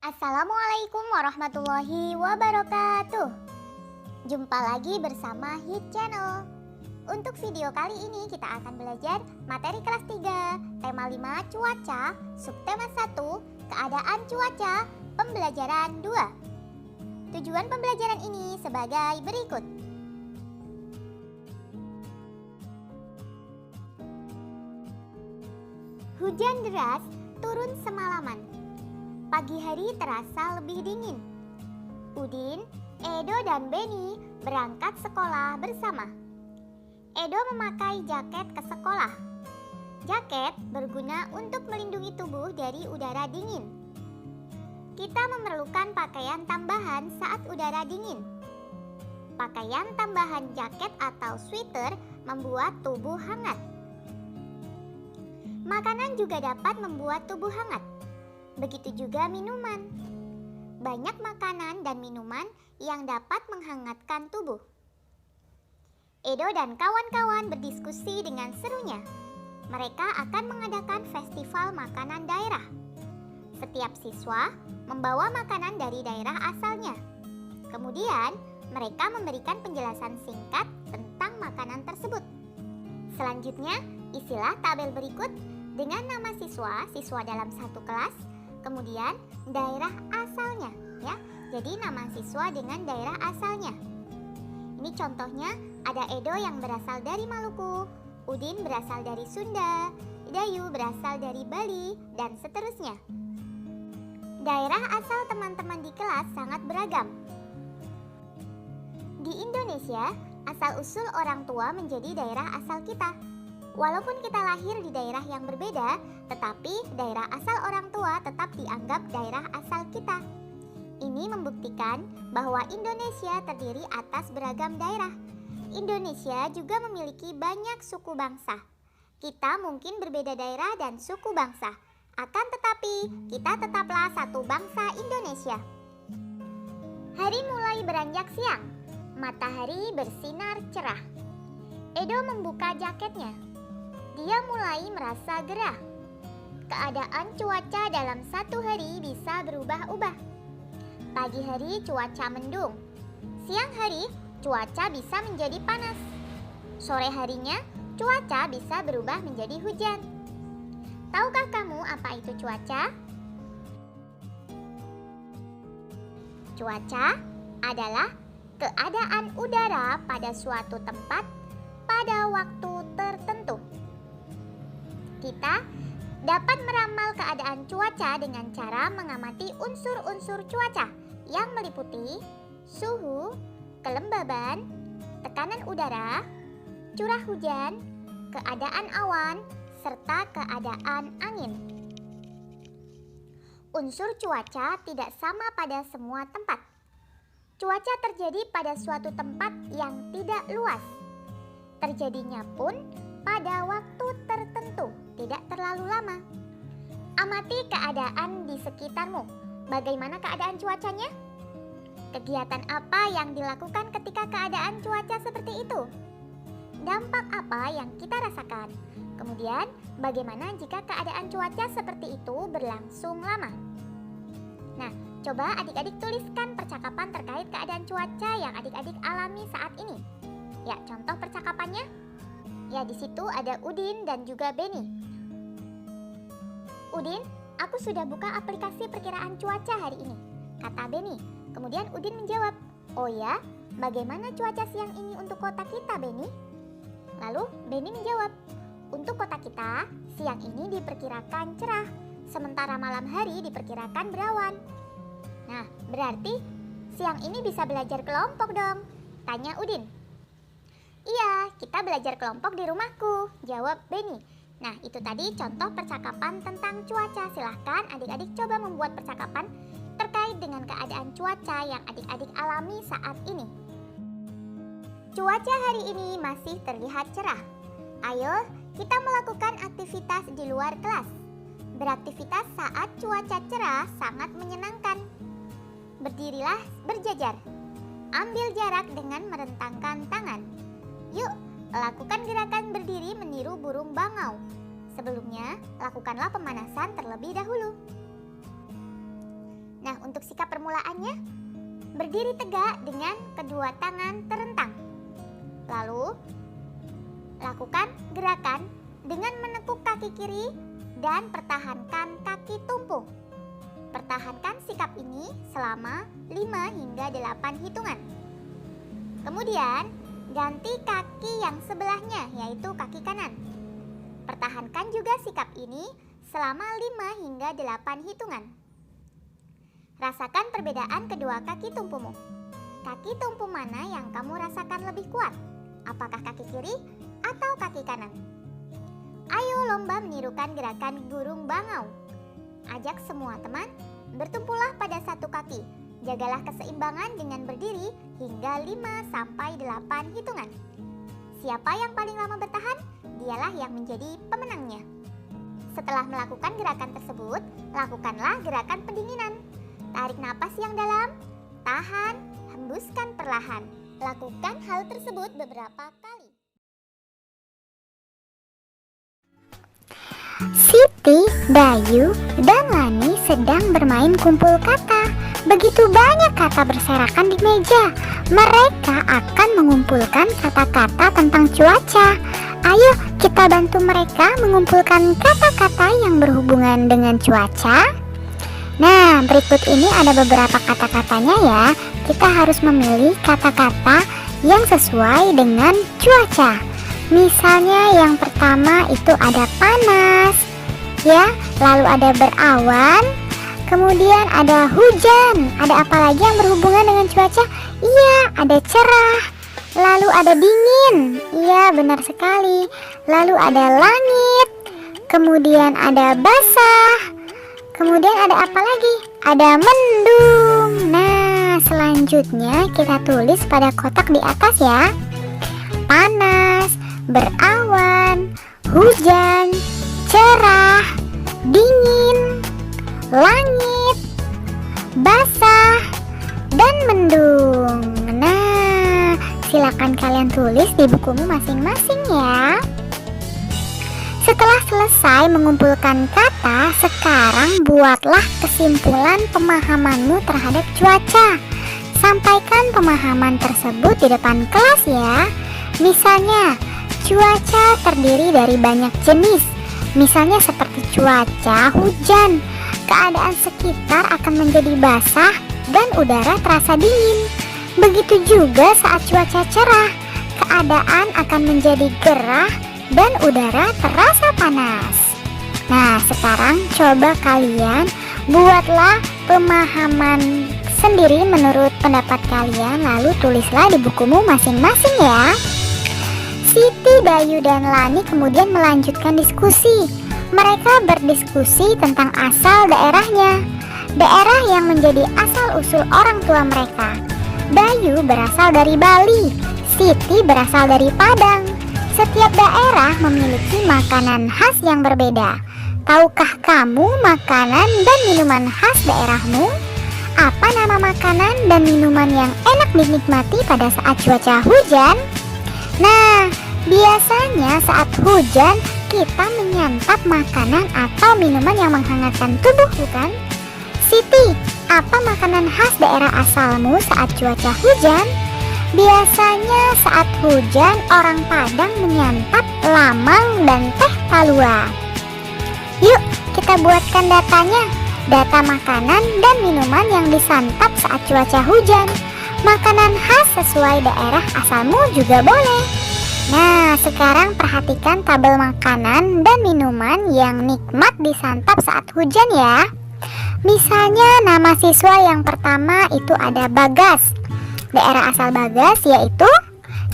Assalamualaikum warahmatullahi wabarakatuh. Jumpa lagi bersama Hit Channel. Untuk video kali ini kita akan belajar materi kelas 3, tema 5 cuaca, subtema 1, keadaan cuaca, pembelajaran 2. Tujuan pembelajaran ini sebagai berikut. Hujan deras turun semalaman. Pagi hari terasa lebih dingin. Udin, Edo, dan Beni berangkat sekolah bersama. Edo memakai jaket ke sekolah. Jaket berguna untuk melindungi tubuh dari udara dingin. Kita memerlukan pakaian tambahan saat udara dingin. Pakaian tambahan jaket atau sweater membuat tubuh hangat. Makanan juga dapat membuat tubuh hangat. Begitu juga minuman. Banyak makanan dan minuman yang dapat menghangatkan tubuh. Edo dan kawan-kawan berdiskusi dengan serunya. Mereka akan mengadakan festival makanan daerah. Setiap siswa membawa makanan dari daerah asalnya. Kemudian, mereka memberikan penjelasan singkat tentang makanan tersebut. Selanjutnya, isilah tabel berikut dengan nama siswa dalam satu kelas, kemudian daerah asalnya, ya. Jadi nama siswa dengan daerah asalnya. Ini contohnya, ada Edo yang berasal dari Maluku, Udin berasal dari Sunda, Dayu berasal dari Bali, dan seterusnya. Daerah asal teman-teman di kelas sangat beragam. Di Indonesia, asal-usul orang tua menjadi daerah asal kita. Walaupun kita lahir di daerah yang berbeda, tetapi daerah asal orang tua tetap dianggap daerah asal kita. Ini membuktikan bahwa Indonesia terdiri atas beragam daerah. Indonesia juga memiliki banyak suku bangsa. Kita mungkin berbeda daerah dan suku bangsa, akan tetapi kita tetaplah satu bangsa Indonesia. Hari mulai beranjak siang. Matahari bersinar cerah. Edo membuka jaketnya. Dia mulai merasa gerah. Keadaan cuaca dalam satu hari bisa berubah-ubah. Pagi hari cuaca mendung. Siang hari cuaca bisa menjadi panas. Sore harinya cuaca bisa berubah menjadi hujan. Tahukah kamu apa itu cuaca? Cuaca adalah keadaan udara pada suatu tempat pada waktu tertentu. Kita dapat meramal keadaan cuaca dengan cara mengamati unsur-unsur cuaca yang meliputi suhu, kelembaban, tekanan udara, curah hujan, keadaan awan, serta keadaan angin. Unsur cuaca tidak sama pada semua tempat. Cuaca terjadi pada suatu tempat yang tidak luas. Terjadinya pun pada waktu tertentu, tidak terlalu lama. Amati keadaan di sekitarmu. Bagaimana keadaan cuacanya? Kegiatan apa yang dilakukan ketika keadaan cuaca seperti itu? Dampak apa yang kita rasakan? Kemudian, bagaimana jika keadaan cuaca seperti itu berlangsung lama? Nah, coba adik-adik tuliskan percakapan terkait keadaan cuaca yang adik-adik alami saat ini. Ya, contoh percakapannya. Ya, di situ ada Udin dan juga Beni. Udin, aku sudah buka aplikasi perkiraan cuaca hari ini, kata Beni. Kemudian Udin menjawab, oh ya, bagaimana cuaca siang ini untuk kota kita, Beni? Lalu Beni menjawab, untuk kota kita, siang ini diperkirakan cerah, sementara malam hari diperkirakan berawan. Nah, berarti siang ini bisa belajar kelompok dong, tanya Udin. Iya, kita belajar kelompok di rumahku, jawab Beni. Nah, itu tadi contoh percakapan tentang cuaca. Silahkan adik-adik coba membuat percakapan terkait dengan keadaan cuaca yang adik-adik alami saat ini. Cuaca hari ini masih terlihat cerah. Ayo, kita melakukan aktivitas di luar kelas. Beraktivitas saat cuaca cerah sangat menyenangkan. Berdirilah berjajar. Ambil jarak dengan merentangkan tangan. Yuk, lakukan gerakan berdiri meniru burung bangau. Sebelumnya, lakukanlah pemanasan terlebih dahulu. Nah, Untuk sikap permulaannya, berdiri tegak dengan kedua tangan terentang. Lalu, lakukan gerakan dengan menekuk kaki kiri dan pertahankan kaki tumpung. Pertahankan sikap ini selama 5 hingga 8 hitungan. Kemudian, ganti kaki yang sebelahnya, yaitu kaki kanan. Pertahankan juga sikap ini selama 5 hingga 8 hitungan. Rasakan perbedaan kedua kaki tumpumu. Kaki tumpu mana yang kamu rasakan lebih kuat? Apakah kaki kiri atau kaki kanan? Ayo lomba menirukan gerakan gurung bangau. Ajak semua teman, bertumpulah pada satu kaki. Jagalah keseimbangan dengan berdiri hingga 5-8 hitungan. Siapa yang paling lama bertahan, dialah yang menjadi pemenangnya. Setelah melakukan gerakan tersebut, lakukanlah gerakan pendinginan. Tarik napas yang dalam, tahan, hembuskan perlahan. Lakukan hal tersebut beberapa kali. Siti, Bayu, dan Lani sedang bermain kumpul kata. Begitu banyak kata berserakan di meja. Mereka akan mengumpulkan kata-kata tentang cuaca. Ayo kita bantu mereka mengumpulkan kata-kata yang berhubungan dengan cuaca. Nah, berikut ini ada beberapa kata-katanya ya. Kita harus memilih kata-kata yang sesuai dengan cuaca. Misalnya yang pertama itu ada panas, ya, lalu ada berawan, kemudian ada hujan. Ada apa lagi yang berhubungan dengan cuaca? Iya, ada cerah, lalu ada dingin. Iya, benar sekali. Lalu ada langit, kemudian ada basah, kemudian ada apa lagi? Ada mendung. Nah, selanjutnya kita tulis pada kotak di atas ya. Panas, berawan, hujan, cerah, dingin, langit, basah, dan mendung. Nah, silakan kalian tulis di bukumu masing-masing ya. Setelah selesai mengumpulkan kata, sekarang buatlah kesimpulan pemahamanmu terhadap cuaca. Sampaikan pemahaman tersebut di depan kelas ya. Misalnya, cuaca terdiri dari banyak jenis. Misalnya seperti cuaca hujan, keadaan sekitar akan menjadi basah dan udara terasa dingin. Begitu juga saat cuaca cerah, keadaan akan menjadi gerah dan udara terasa panas. Nah, sekarang coba kalian buatlah pemahaman sendiri menurut pendapat kalian, lalu tulislah di bukumu masing-masing ya. Siti, Bayu, dan Lani kemudian melanjutkan diskusi. Mereka berdiskusi tentang asal daerahnya, daerah yang menjadi asal-usul orang tua mereka. Bayu berasal dari Bali, Siti berasal dari Padang. Setiap daerah memiliki makanan khas yang berbeda. Tahukah kamu makanan dan minuman khas daerahmu? Apa nama makanan dan minuman yang enak dinikmati pada saat cuaca hujan? Nah, biasanya saat hujan kita menyantap makanan atau minuman yang menghangatkan tubuh, bukan? Siti, apa makanan khas daerah asalmu saat cuaca hujan? Biasanya saat hujan orang Padang menyantap lamang dan teh talua. Yuk kita buatkan datanya. Data makanan dan minuman yang disantap saat cuaca hujan. Makanan khas sesuai daerah asalmu juga boleh. Nah, sekarang perhatikan tabel makanan dan minuman yang nikmat disantap saat hujan ya. Misalnya nama siswa yang pertama itu ada Bagas. Daerah asal Bagas yaitu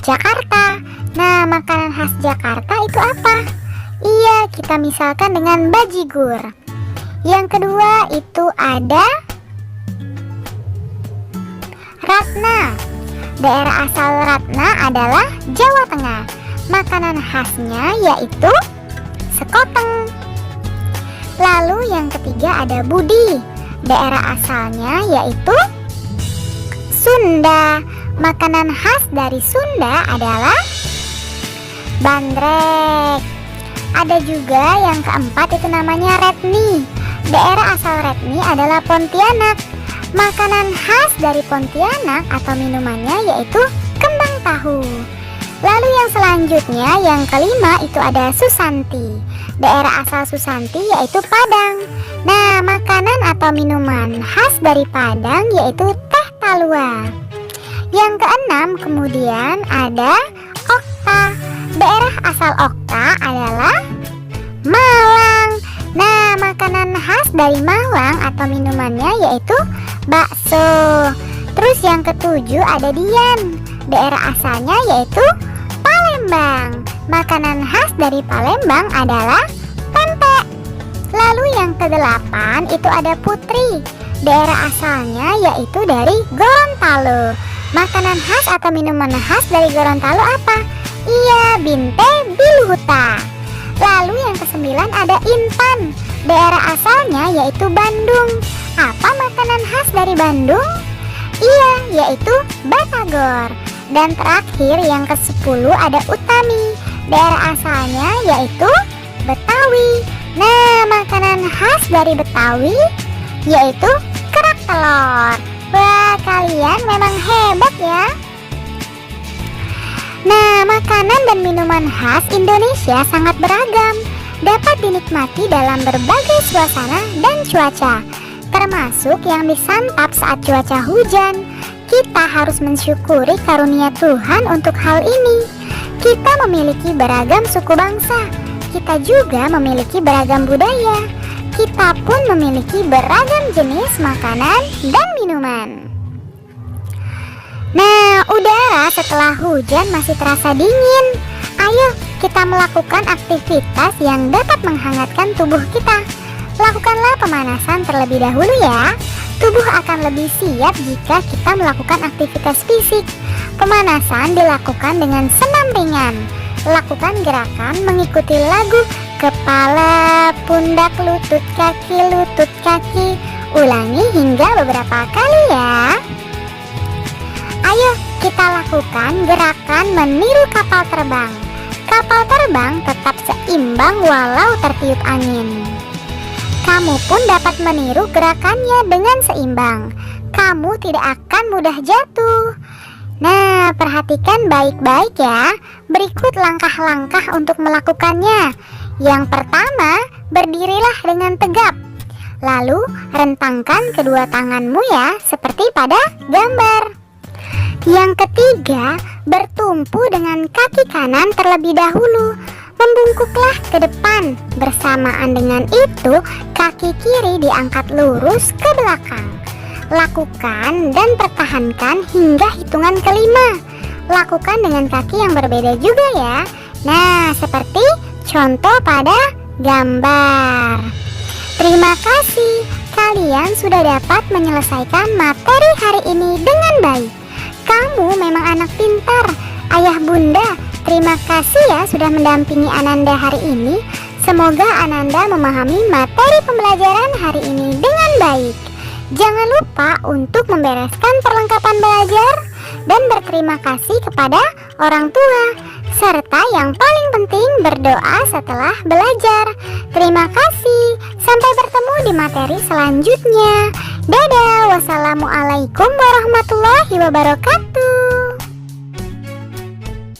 Jakarta. Nah, makanan khas Jakarta itu apa? Iya, kita misalkan dengan bajigur. Yang kedua itu ada Ratna. Daerah asal Ratna adalah Jawa Tengah. Makanan khasnya yaitu sekoteng. Lalu yang ketiga ada Budi. Daerah asalnya yaitu Sunda. Makanan khas dari Sunda adalah bandrek. Ada juga yang keempat itu namanya Retni. Daerah asal Retni adalah Pontianak. Makanan khas dari Pontianak atau minumannya yaitu kembang tahu. Lalu yang selanjutnya, yang kelima itu ada Susanti. Daerah asal Susanti yaitu Padang. Nah, makanan atau minuman khas dari Padang yaitu teh talua. Yang keenam kemudian ada Okta. Daerah asal Okta adalah Malang. Nah, makanan khas dari Malang atau minumannya yaitu bakso. Terus yang ketujuh ada Dian. Daerah asalnya yaitu Palembang. Makanan khas dari Palembang adalah pempek. Lalu yang kedelapan itu ada Putri. Daerah asalnya yaitu dari Gorontalo. Makanan khas atau minuman khas dari Gorontalo apa? Iya, binte biluhuta. Lalu yang kesembilan ada Intan. Daerah asalnya yaitu Bandung. Apa makanan khas dari Bandung? Iya, yaitu batagor. Dan terakhir yang ke-10 ada Utami. Daerah asalnya yaitu Betawi. Nah, makanan khas dari Betawi yaitu kerak telur. Wah, kalian memang hebat ya. Nah, makanan dan minuman khas Indonesia sangat beragam, dapat dinikmati dalam berbagai suasana dan cuaca, termasuk yang disantap saat cuaca hujan. Kita harus mensyukuri karunia Tuhan untuk hal ini. Kita memiliki beragam suku bangsa. Kita juga memiliki beragam budaya. Kita pun memiliki beragam jenis makanan dan minuman. Nah, udara setelah hujan masih terasa dingin. Ayo kita melakukan aktivitas yang dapat menghangatkan tubuh kita. Lakukanlah pemanasan terlebih dahulu ya. Tubuh akan lebih siap jika kita melakukan aktivitas fisik. Pemanasan dilakukan dengan senam ringan. Lakukan gerakan mengikuti lagu kepala, pundak, lutut, kaki, lutut, kaki. Ulangi hingga beberapa kali ya. Ayo kita lakukan gerakan meniru kapal terbang. Kapal terbang tetap seimbang walau tertiup angin. Kamu pun dapat meniru gerakannya dengan seimbang. Kamu tidak akan mudah jatuh. Nah, perhatikan baik-baik ya. Berikut langkah-langkah untuk melakukannya. Yang pertama, berdirilah dengan tegap. Lalu, rentangkan kedua tanganmu ya, seperti pada gambar. Yang ketiga, bertumpu dengan kaki kanan terlebih dahulu. Membungkuklah ke depan. Bersamaan dengan itu, kaki kiri diangkat lurus ke belakang. Lakukan dan pertahankan hingga hitungan kelima. Lakukan dengan kaki yang berbeda juga ya. Nah, seperti contoh pada gambar. Terima kasih, kalian sudah dapat menyelesaikan materi hari ini dengan baik. Kamu memang anak pintar. Ayah bunda, terima kasih ya sudah mendampingi Ananda hari ini. Semoga Ananda memahami materi pembelajaran hari ini dengan baik. Jangan lupa untuk membereskan perlengkapan belajar dan berterima kasih kepada orang tua, serta yang paling penting berdoa setelah belajar. Terima kasih. Sampai bertemu di materi selanjutnya. Dadah. Wassalamualaikum warahmatullahi wabarakatuh.